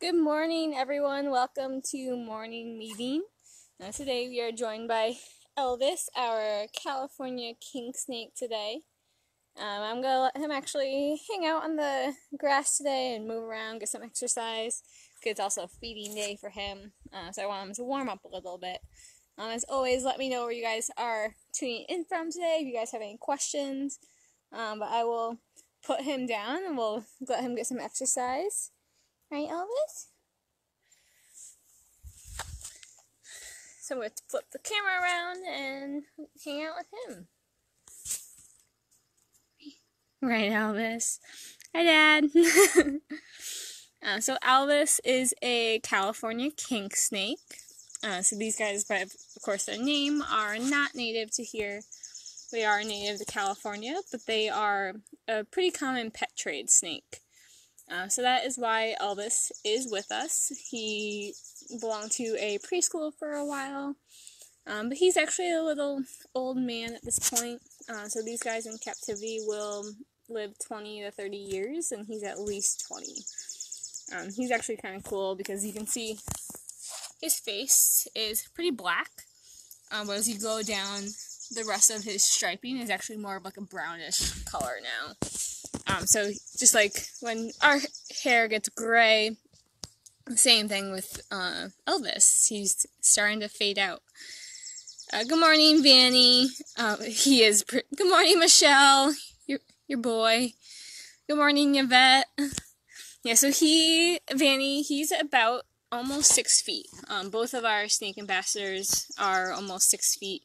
Good morning, everyone. Welcome to morning meeting. Today we are joined by Elvis, our California king snake today. I'm going to let him actually hang out on the grass today and move around, get some exercise, because it's also a feeding day for him. So I want him to warm up a little bit. As always, let me know where you guys are tuning in from today, if you guys have any questions. But I will put him down and we'll let him get some exercise. Right, Elvis? So I'm going to flip the camera around and hang out with him. Right, Elvis. Hi, Dad. So Elvis is a California king snake. So these guys, by of course their name, are not native to here. They are native to California, but they are a pretty common pet trade snake. So that is why Elvis is with us. He belonged to a preschool for a while, but he's actually a little old man at this point. So these guys in captivity will live 20 to 30 years, and he's at least 20. He's actually kind of cool because you can see his face is pretty black, but as you go down, the rest of his striping is actually more of like a brownish color now. So just like when our hair gets gray, same thing with Elvis. He's starting to fade out. Good morning, Vanny. Good morning, Michelle, your boy. Good morning, Yvette. Yeah, so Vanny, he's about almost 6 feet. Both of our snake ambassadors are almost 6 feet.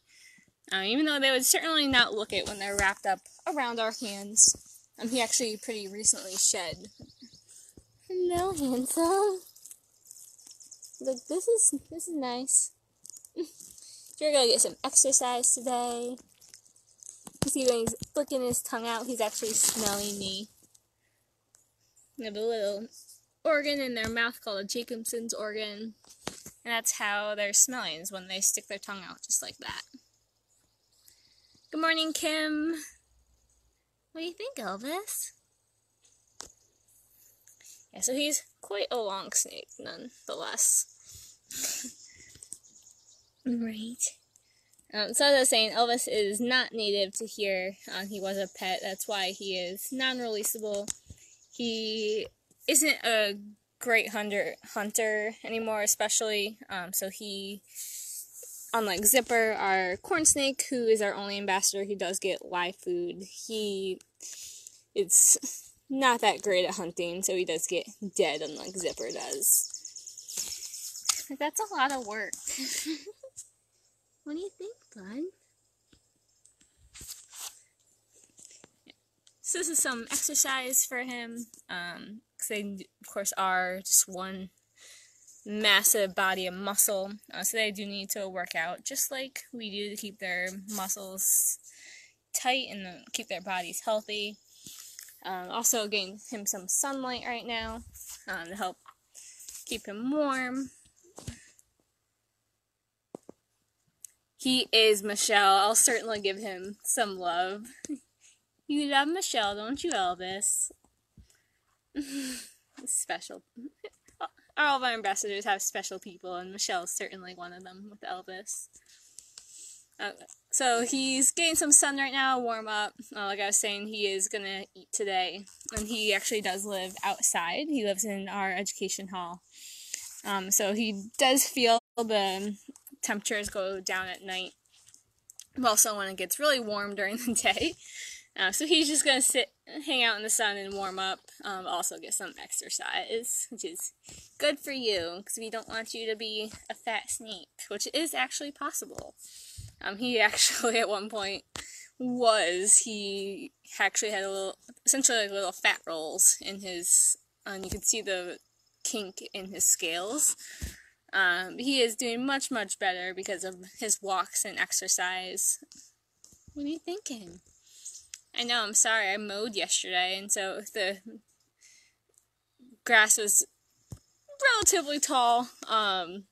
Even though they would certainly not look it when they're wrapped up around our hands. He actually pretty recently shed. Hello, handsome. Look, this is nice. You're gonna get some exercise today. You see when he's flicking his tongue out, he's actually smelling me. They have a little organ in their mouth called a Jacobson's organ. And that's how they're smelling, is when they stick their tongue out just like that. Good morning, Kim. What do you think, Elvis? Yeah, so he's quite a long snake, nonetheless. Right. So as I was saying, Elvis is not native to here. He was a pet. That's why he is non-releasable. He isn't a great hunter anymore, especially. So he, unlike Zipper, our corn snake, who is our only ambassador, he does get live food. It's not that great at hunting, so he does get dead, unlike Zipper does. Like, that's a lot of work. What do you think, bud? So this is some exercise for him, because they, of course, are just one massive body of muscle, so they do need to work out, just like we do, to keep their muscles tight and keep their bodies healthy. Also getting him some sunlight right now, to help keep him warm. He is Michelle. I'll certainly give him some love. You love Michelle, don't you, Elvis? Special. All of our ambassadors have special people, and Michelle's certainly one of them with Elvis. So he's getting some sun right now, warm up. Like I was saying, he is going to eat today, and he actually does live outside. He lives in our education hall. So he does feel the temperatures go down at night, but also when it gets really warm during the day. So he's just going to hang out in the sun and warm up, also get some exercise, which is good for you, because we don't want you to be a fat snake, which is actually possible. He actually, at one point, he actually had essentially like little fat rolls in his, you can see the kink in his scales. He is doing much, much better because of his walks and exercise. What are you thinking? I know, I'm sorry, I mowed yesterday, and so the grass was relatively tall, and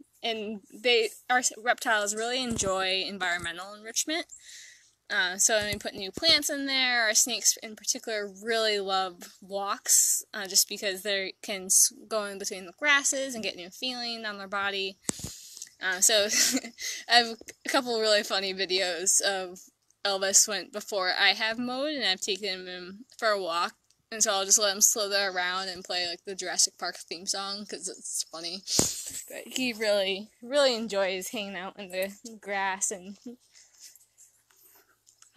our reptiles really enjoy environmental enrichment. So when we put new plants in there, our snakes in particular really love walks, just because they can go in between the grasses and get new feeling on their body. So I have a couple really funny videos of Elvis went before I have mowed, and I've taken him for a walk. And so I'll just let him slither around and play like the Jurassic Park theme song because it's funny. But he really, really enjoys hanging out in the grass and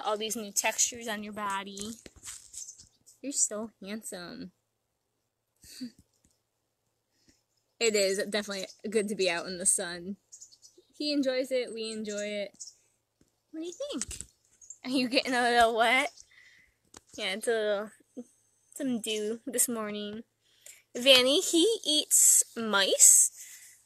all these new textures on your body. You're so handsome. It is definitely good to be out in the sun. He enjoys it, we enjoy it. What do you think? Are you getting a little wet? Yeah, it's a little, some dew this morning. Vanny, he eats mice.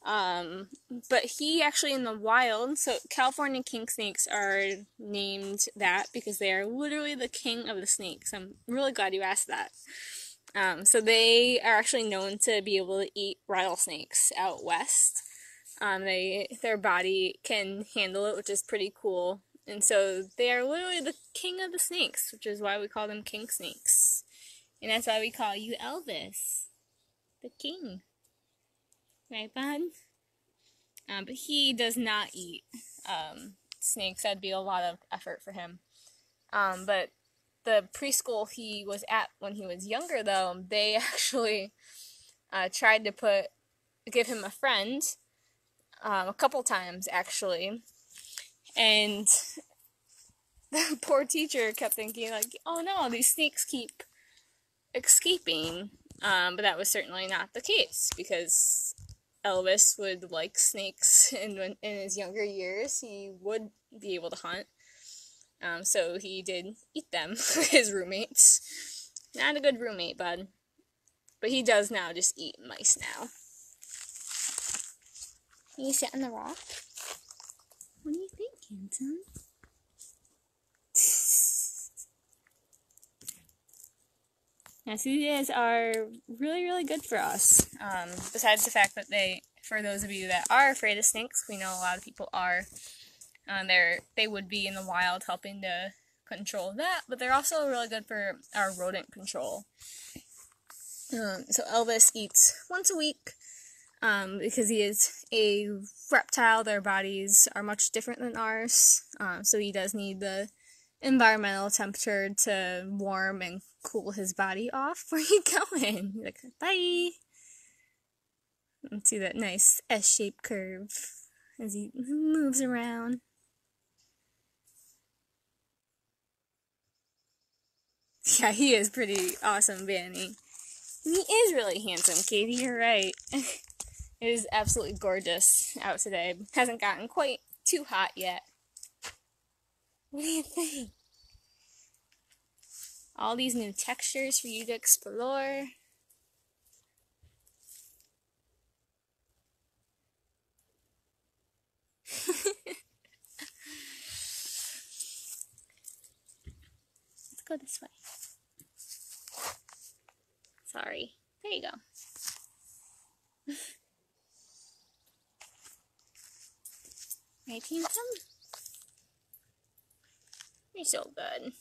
But he actually in the wild, so California king snakes are named that because they are literally the king of the snakes. I'm really glad you asked that. So they are actually known to be able to eat rattlesnakes out west. Their body can handle it, which is pretty cool. And so they are literally the king of the snakes, which is why we call them king snakes. And that's why we call you Elvis, the king. Right, bud? But he does not eat snakes. That'd be a lot of effort for him. But the preschool he was at when he was younger, though, they actually tried to give him a friend a couple times, actually. And the poor teacher kept thinking, like, oh no, these snakes keep escaping. But that was certainly not the case, because Elvis would like snakes, and in his younger years, he would be able to hunt. So he did eat them with his roommates. Not a good roommate, bud. But he does now just eat mice now. Can you sit on the rock? What do you think, handsome? Yes, these are really, really good for us. Besides the fact that for those of you that are afraid of snakes, we know a lot of people are. They would be in the wild helping to control that, but they're also really good for our rodent control. So Elvis eats once a week, because he is a reptile. Their bodies are much different than ours, so he does need the environmental temperature to warm and cool his body off. Where you going? You're like, bye! And see that nice S-shaped curve as he moves around. Yeah, he is pretty awesome, Vanny. And he is really handsome, Katie, you're right. It is absolutely gorgeous out today. Hasn't gotten quite too hot yet. What do you think? All these new textures for you to explore. Let's go this way. Sorry. There you go. Right, handsome? You're so good.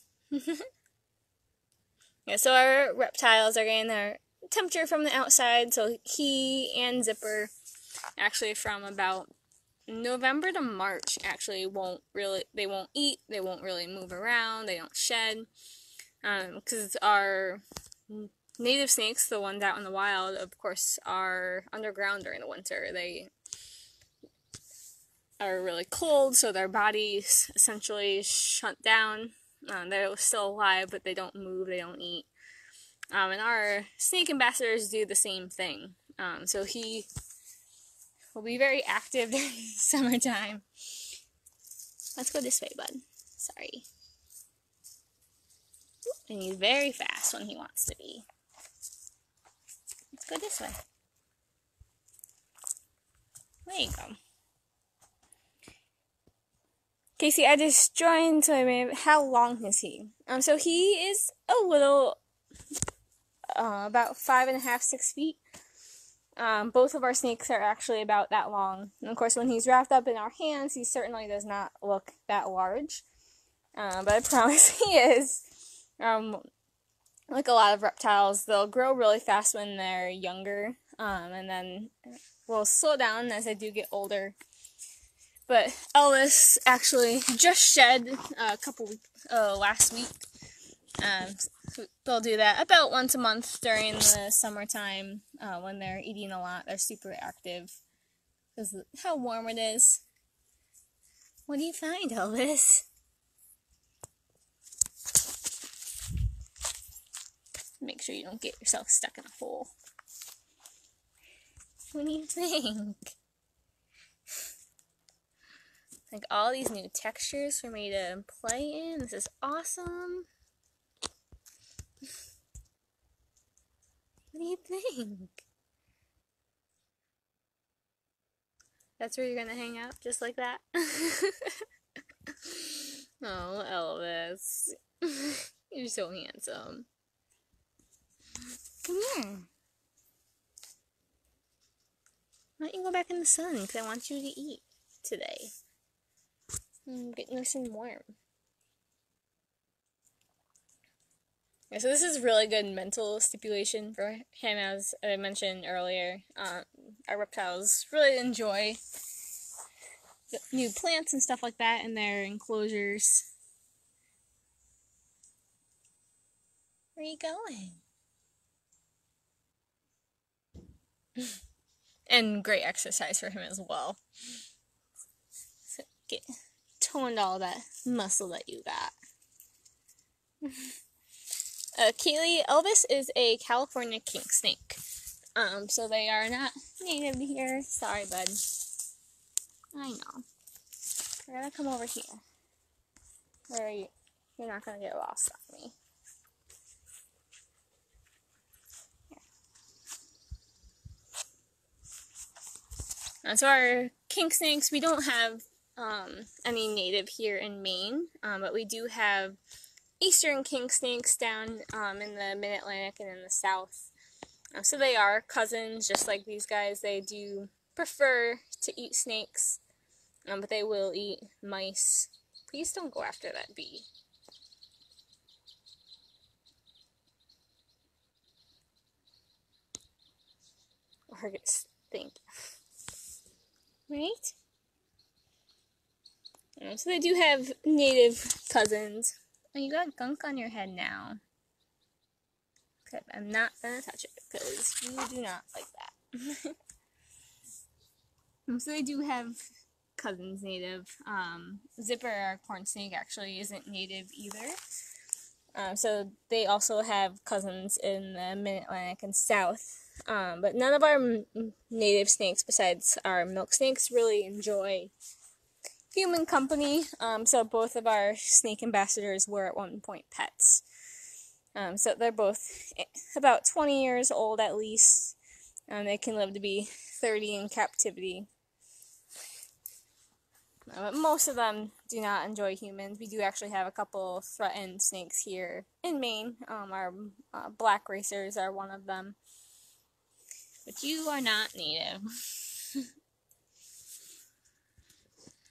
Yeah, so our reptiles are getting their temperature from the outside, so he and Zipper, actually from about November to March, actually they won't eat, they won't really move around, they don't shed, because our native snakes, the ones out in the wild, of course, are underground during the winter. They are really cold, so their bodies essentially shut down. They're still alive, but they don't move, they don't eat. And our snake ambassadors do the same thing. So he will be very active during summertime. Let's go this way, bud. Sorry. And he's very fast when he wants to be. Let's go this way. There you go. Casey, I just joined, so I mean, how long is he? So he is a little, about 5.5, 6 feet. Both of our snakes are actually about that long. And of course, when he's wrapped up in our hands, he certainly does not look that large. but I promise he is. Like a lot of reptiles, they'll grow really fast when they're younger, and then will slow down as they do get older. But Elvis actually just shed last week. They'll do that about once a month during the summertime when they're eating a lot. They're super active because of how warm it is. What do you find, Elvis? Make sure you don't get yourself stuck in a hole. What do you think? Like all these new textures for me to play in. This is awesome. What do you think? That's where you're gonna hang out? Just like that? Oh, Elvis. You're so handsome. Come here. Why don't you go back in the sun? Because I want you to eat today. Get nice and warm. Yeah, so this is really good mental stimulation for him, as I mentioned earlier. Our reptiles really enjoy the new plants and stuff like that in their enclosures. Where are you going? And great exercise for him as well. So get toned all that muscle that you got. Kaylee, Elvis is a California kingsnake. So they are not native here. Sorry, bud. I know. We're gonna come over here. Where are you? You're not gonna get lost on me. So our king snakes, we don't have any native here in Maine, but we do have eastern king snakes down in the mid-Atlantic and in the south. So they are cousins, just like these guys. They do prefer to eat snakes, but they will eat mice. Please don't go after that bee. Or get stink. Right? So they do have native cousins. Oh, you got gunk on your head now. Okay, I'm not gonna touch it because you do not like that. So they do have cousins native. Zipper, our corn snake, actually isn't native either. So they also have cousins in the mid-Atlantic and south. But none of our native snakes, besides our milk snakes, really enjoy human company. So both of our snake ambassadors were at one point pets. So they're both about 20 years old at least. They can live to be 30 in captivity. But most of them do not enjoy humans. We do actually have a couple threatened snakes here in Maine. Our black racers are one of them. But you are not native.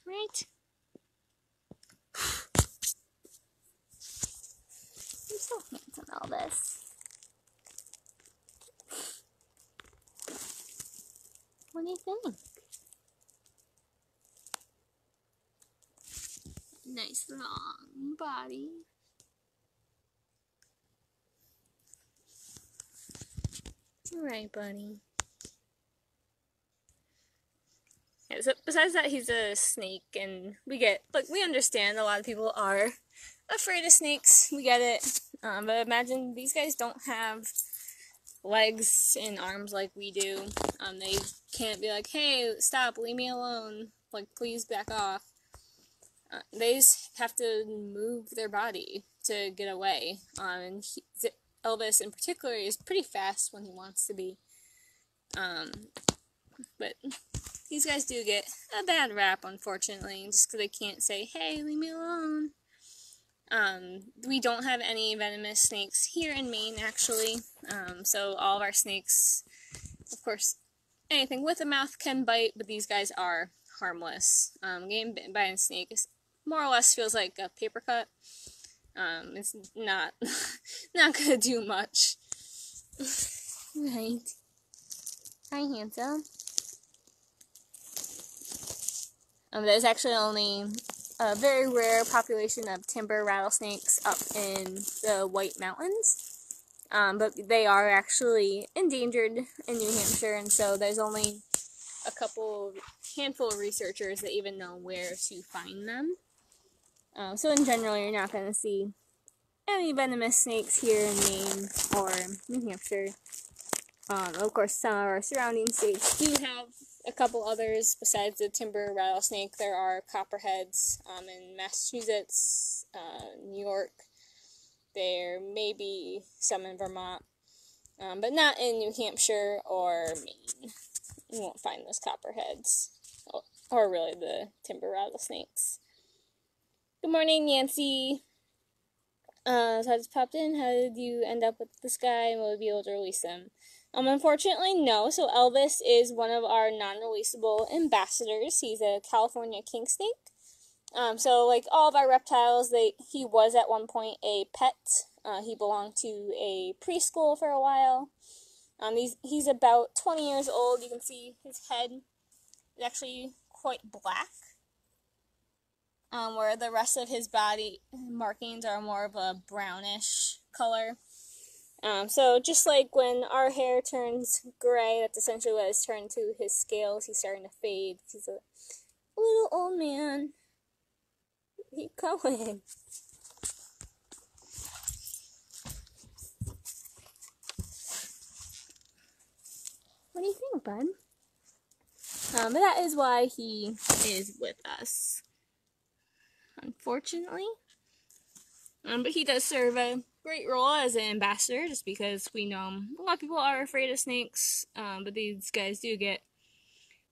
Right? You're so handsome, Elvis. What do you think? Nice long body. Alright, buddy. Yeah, so besides that, he's a snake, and we understand a lot of people are afraid of snakes. We get it. But imagine these guys don't have legs and arms like we do. They can't be like, hey, stop, leave me alone. Like, please back off. They just have to move their body to get away. And Elvis in particular is pretty fast when he wants to be. But these guys do get a bad rap, unfortunately, just because they can't say, hey, leave me alone. We don't have any venomous snakes here in Maine, actually. So all of our snakes, of course, anything with a mouth can bite, but these guys are harmless. Getting bitten by a snake is more or less feels like a paper cut. It's not not gonna do much. Right. Hi, handsome. There's actually only a very rare population of timber rattlesnakes up in the White Mountains. But they are actually endangered in New Hampshire, and so there's only a handful of researchers that even know where to find them. So in general, you're not going to see any venomous snakes here in Maine or New Hampshire. Of course, some of our surrounding states do have a couple others besides the timber rattlesnake. There are copperheads in Massachusetts, New York. There may be some in Vermont, but not in New Hampshire or Maine. You won't find those copperheads, or really the timber rattlesnakes. Good morning, Nancy. So I just popped in. How did you end up with this guy, and will we be able to release him? Unfortunately, no. So Elvis is one of our non-releasable ambassadors. He's a California kingsnake. So like all of our reptiles, he was at one point a pet. He belonged to a preschool for a while. He's about 20 years old. You can see his head is actually quite black, where the rest of his body markings are more of a brownish color. So just like when our hair turns gray, that's essentially what has turned to his scales. He's starting to fade. He's a little old man. Keep going. What do you think, bud? But that is why he is with us, unfortunately. But he does serve a great role as an ambassador, just because we know a lot of people are afraid of snakes, but these guys do get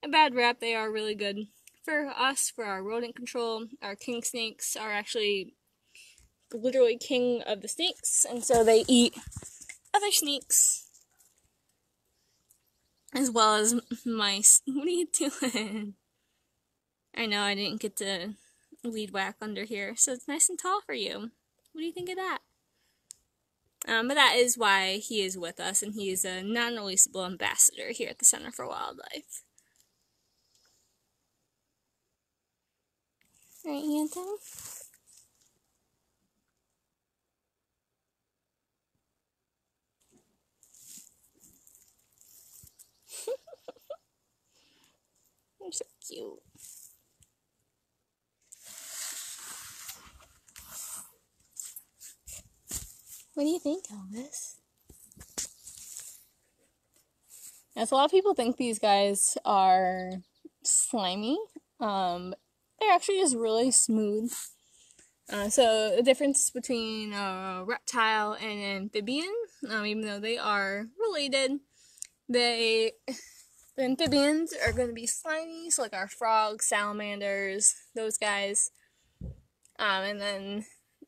a bad rap. They are really good for us, for our rodent control. Our king snakes are actually literally king of the snakes, and so they eat other snakes as well as mice. What are you doing? I know I didn't get to weed whack under here, so it's nice and tall for you. What do you think of that? But that is why he is with us, and he is a non-releasable ambassador here at the Center for Wildlife. Right, Anthony? You're so cute. What do you think, Elvis? Now, so a lot of people think these guys are slimy. They're actually just really smooth. So the difference between a reptile and an amphibian, even though they are related, the amphibians are going to be slimy, so like our frogs, salamanders, those guys. And then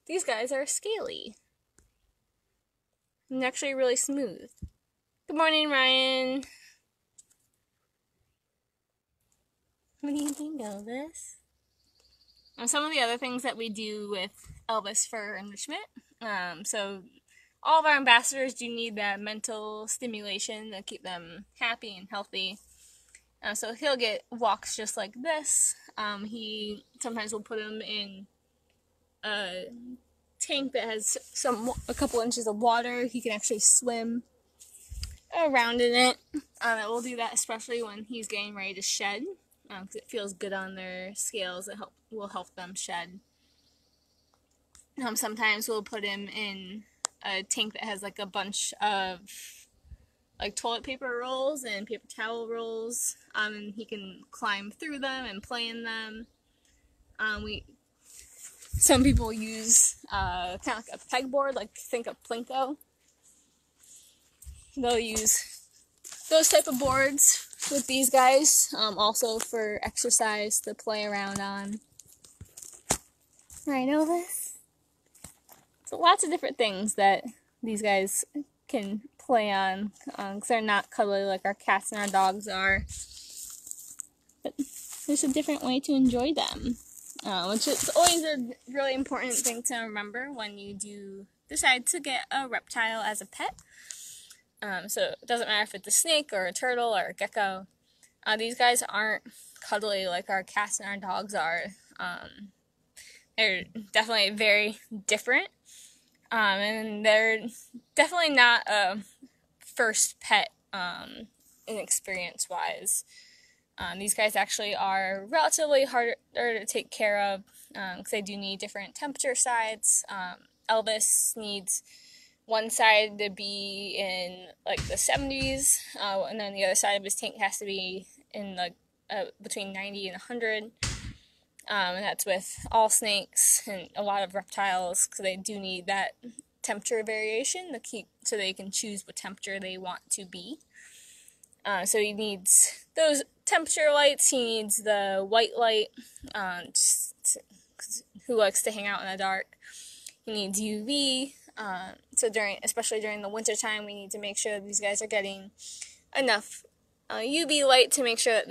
these guys are scaly. And actually really smooth. Good morning, Ryan. What do you think, Elvis? Some of the other things that we do with Elvis for enrichment. So all of our ambassadors do need that mental stimulation to keep them happy and healthy. So he'll get walks just like this. He sometimes will put him in a tank that has a couple inches of water. He can actually swim around in it. We'll do that especially when he's getting ready to shed, because it feels good on their scales. It will help them shed. Sometimes we'll put him in a tank that has like a bunch of like toilet paper rolls and paper towel rolls, and he can climb through them and play in them. Some people use kind of like a pegboard, like think of Plinko. They'll use those type of boards with these guys, also for exercise to play around on. Right, Elvis? So lots of different things that these guys can play on, because they're not cuddly like our cats and our dogs are. But there's a different way to enjoy them. which is always a really important thing to remember when you do decide to get a reptile as a pet. So it doesn't matter if it's a snake or a turtle or a gecko. These guys aren't cuddly like our cats and our dogs are. They're definitely very different. And they're definitely not a first pet experience-wise. These guys actually are relatively harder to take care of because they do need different temperature sides. Elvis needs one side to be in like the 70s, and then the other side of his tank has to be in like between 90 and 100. And that's with all snakes and a lot of reptiles because they do need that temperature variation to keep so they can choose what temperature they want to be. So he needs those temperature lights. He needs the white light, who likes to hang out in the dark. He needs UV. So especially during the winter time, we need to make sure that these guys are getting enough UV light to make sure that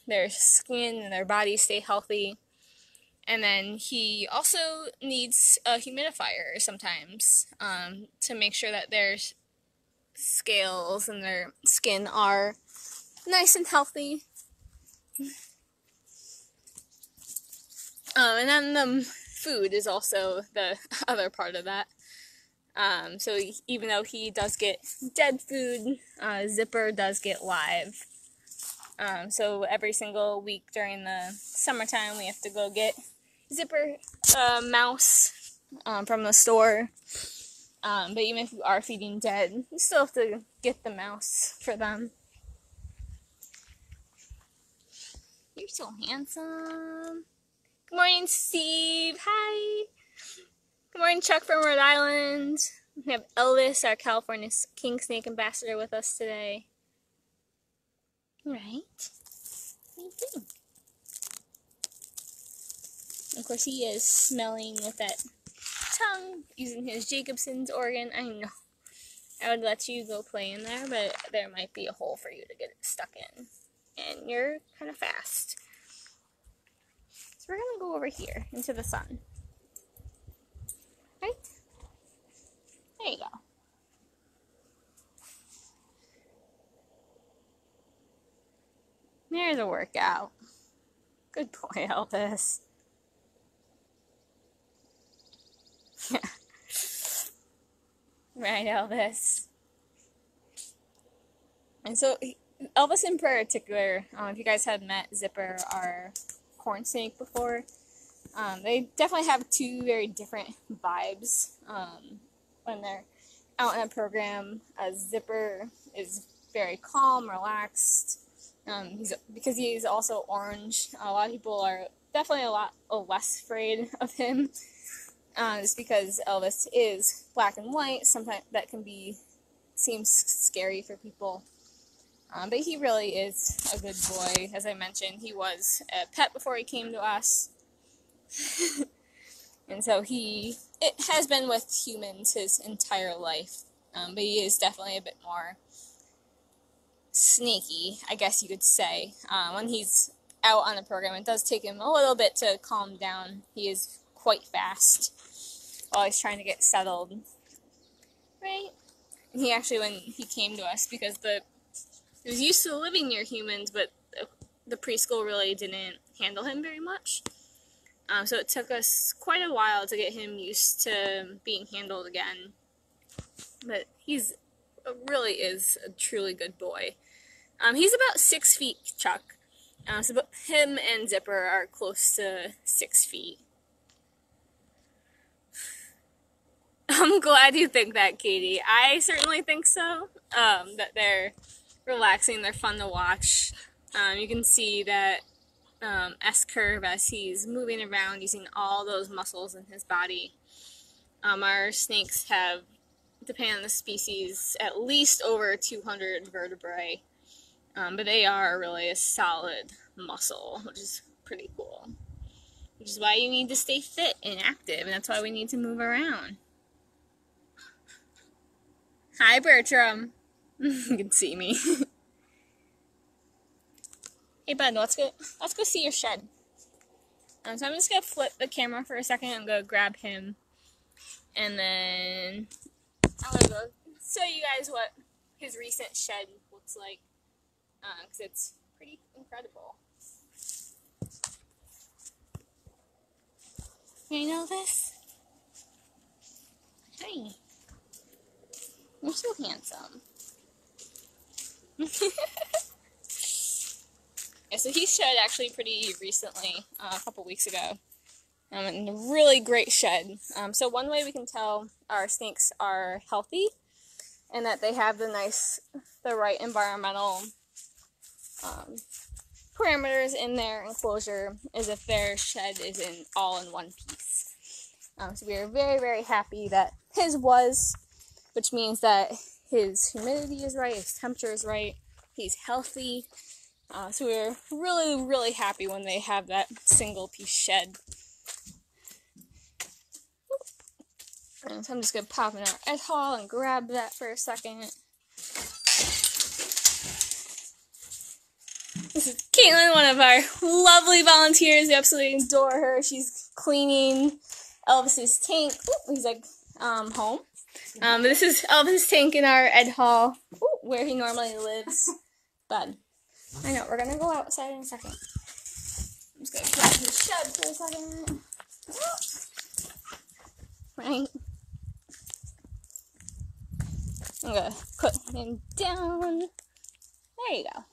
their skin and their bodies stay healthy. And then he also needs a humidifier sometimes to make sure that their scales and their skin are nice and healthy. And then the food is also the other part of that. So even though he does get dead food, Zipper does get live. So every single week during the summertime, we have to go get Zipper mouse from the store. But even if you are feeding dead, you still have to get the mouse for them. You're so handsome. Good morning, Steve. Hi. Good morning, Chuck from Rhode Island. We have Elvis, our California kingsnake ambassador, with us today. Right? What are you doing? Of course, he is smelling with that tongue, using his Jacobson's organ. I know. I would let you go play in there, but there might be a hole for you to get it stuck in. And you're kind of fast. So we're going to go over here into the sun. Right? There you go. There's a workout. Good boy, Elvis. Right, Elvis. And so, Elvis in particular, if you guys have met Zipper, our corn snake, before, they definitely have two very different vibes when they're out in a program. Zipper is very calm, relaxed. Because he's also orange, a lot of people are definitely a lot less afraid of him. Just because Elvis is black and white, sometimes that seems scary for people. But he really is a good boy. As I mentioned, he was a pet before he came to us. And so it has been with humans his entire life. But he is definitely a bit more snaky, I guess you could say. When he's out on the program, it does take him a little bit to calm down. He is quite fast while he's trying to get settled. Right? And he actually, when he came to us, because he was used to living near humans, but the preschool really didn't handle him very much. So it took us quite a while to get him used to being handled again. But really is a truly good boy. He's about 6 feet, Chuck. So him and Zipper are close to 6 feet. I'm glad you think that, Katie. I certainly think so. That they're relaxing, they're fun to watch. You can see that S-curve as he's moving around using all those muscles in his body. Our snakes have, depending on the species, at least over 200 vertebrae. But they are really a solid muscle, which is pretty cool. Which is why you need to stay fit and active, and that's why we need to move around. Hi, Bertram. You can see me. Hey, bud, let's go see your shed. So I'm just going to flip the camera for a second. I'm going to grab him. And then I'm going to go show you guys what his recent shed looks like. Because it's pretty incredible. You know this? Hi. You're so handsome. Yeah, so he shed actually pretty recently, a couple weeks ago. In a really great shed. So one way we can tell our snakes are healthy and that they have the right environmental parameters in their enclosure is if their shed is all in one piece. So we are very, very happy that his was, which means that his humidity is right, his temperature is right, he's healthy. So we're really, really happy when they have that single piece shed. And so I'm just going to pop in our egg haul and grab that for a second. This is Caitlin, one of our lovely volunteers. We absolutely adore her. She's cleaning Elvis's tank. Ooh, he's like home. But this is Elvis's tank in our egg haul, where he normally lives. But I know, we're going to go outside in a second. I'm just going to grab his shed for a second. Right. I'm going to put him down. There you go.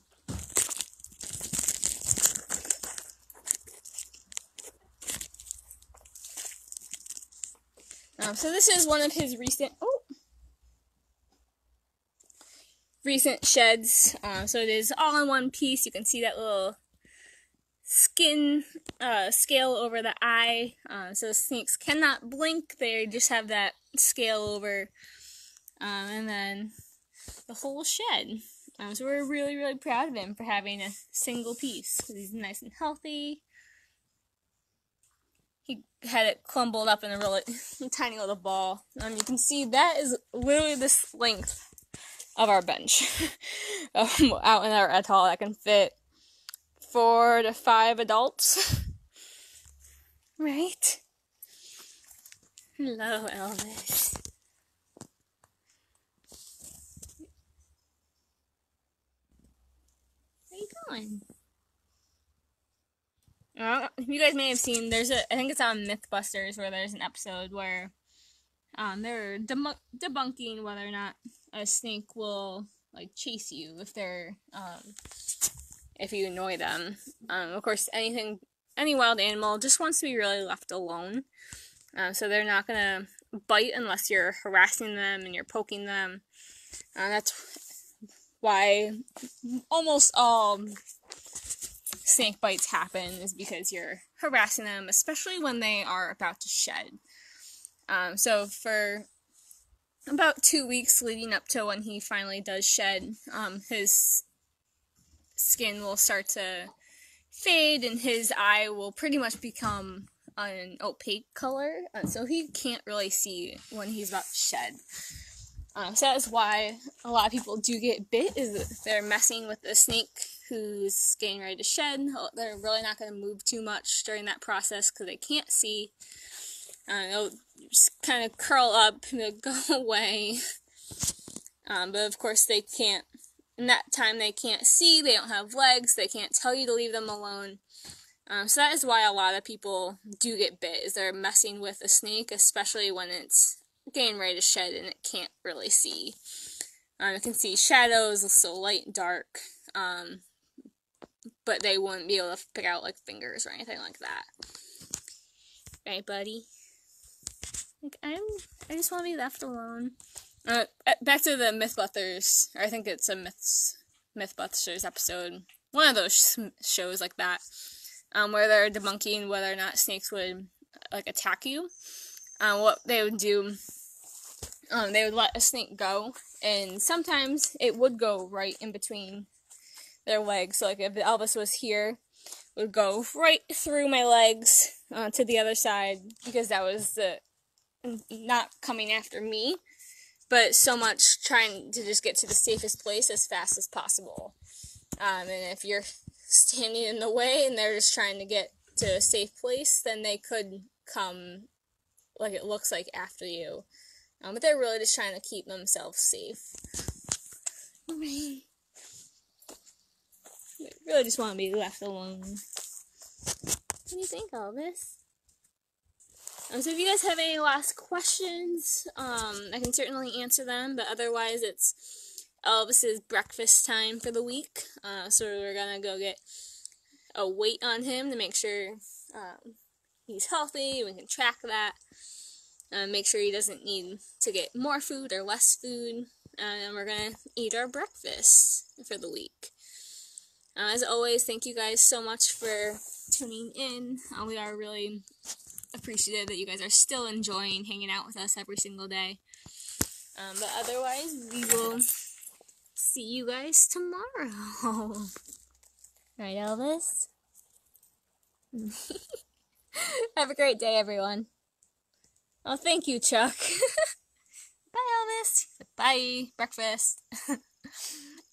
So this is one of his recent sheds. So it is all in one piece. You can see that little skin scale over the eye. So snakes cannot blink. They just have that scale over. And then the whole shed. So we're really, really proud of him for having a single piece. He's nice and healthy. He had it clumbled up in a really tiny little ball. You can see that is literally this length of our bench out in our atoll that can fit 4 to 5 adults. Right? Hello, Elvis. Where are you going? You guys may have seen, I think it's on Mythbusters, where there's an episode where they're debunking whether or not a snake will chase you if you annoy them. Of course, any wild animal just wants to be really left alone. So they're not gonna bite unless you're harassing them and you're poking them. That's why almost all snake bites happen, is because you're harassing them, especially when they are about to shed. So for about 2 weeks leading up to when he finally does shed, his skin will start to fade and his eye will pretty much become an opaque color, so he can't really see when he's about to shed. So that's why a lot of people do get bit, is that they're messing with the snake who's getting ready to shed. They're really not going to move too much during that process because they can't see. They'll just kind of curl up and they'll go away. But of course they can't, in that time they can't see, they don't have legs, they can't tell you to leave them alone. So that is why a lot of people do get bit, is they're messing with a snake, especially when it's getting ready to shed and it can't really see. It can see shadows, so light and dark, but they wouldn't be able to pick out fingers or anything like that. Right, buddy? I just want to be left alone. Back to the Mythbusters, or I think it's a Mythbusters episode, one of those shows like that, where they're debunking whether or not snakes would attack you. What they would do, they would let a snake go, and sometimes it would go right in between their legs. So if Elvis was here, it would go right through my legs to the other side, because that was not coming after me, but so much trying to just get to the safest place as fast as possible. And if you're standing in the way and they're just trying to get to a safe place, then they could come, like it looks like, after you. But they're really just trying to keep themselves safe. They really just want to be left alone. What do you think, Elvis? So if you guys have any last questions, I can certainly answer them, but otherwise it's Elvis's breakfast time for the week. So we're gonna go get a weight on him to make sure he's healthy. We can track that. Make sure he doesn't need to get more food or less food. And we're gonna eat our breakfast for the week. As always, thank you guys so much for tuning in. We are really appreciative that you guys are still enjoying hanging out with us every single day. But otherwise, we will see you guys tomorrow. Right, Elvis? Have a great day, everyone. Oh, thank you, Chuck. Bye, Elvis. Bye, breakfast.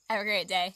Have a great day.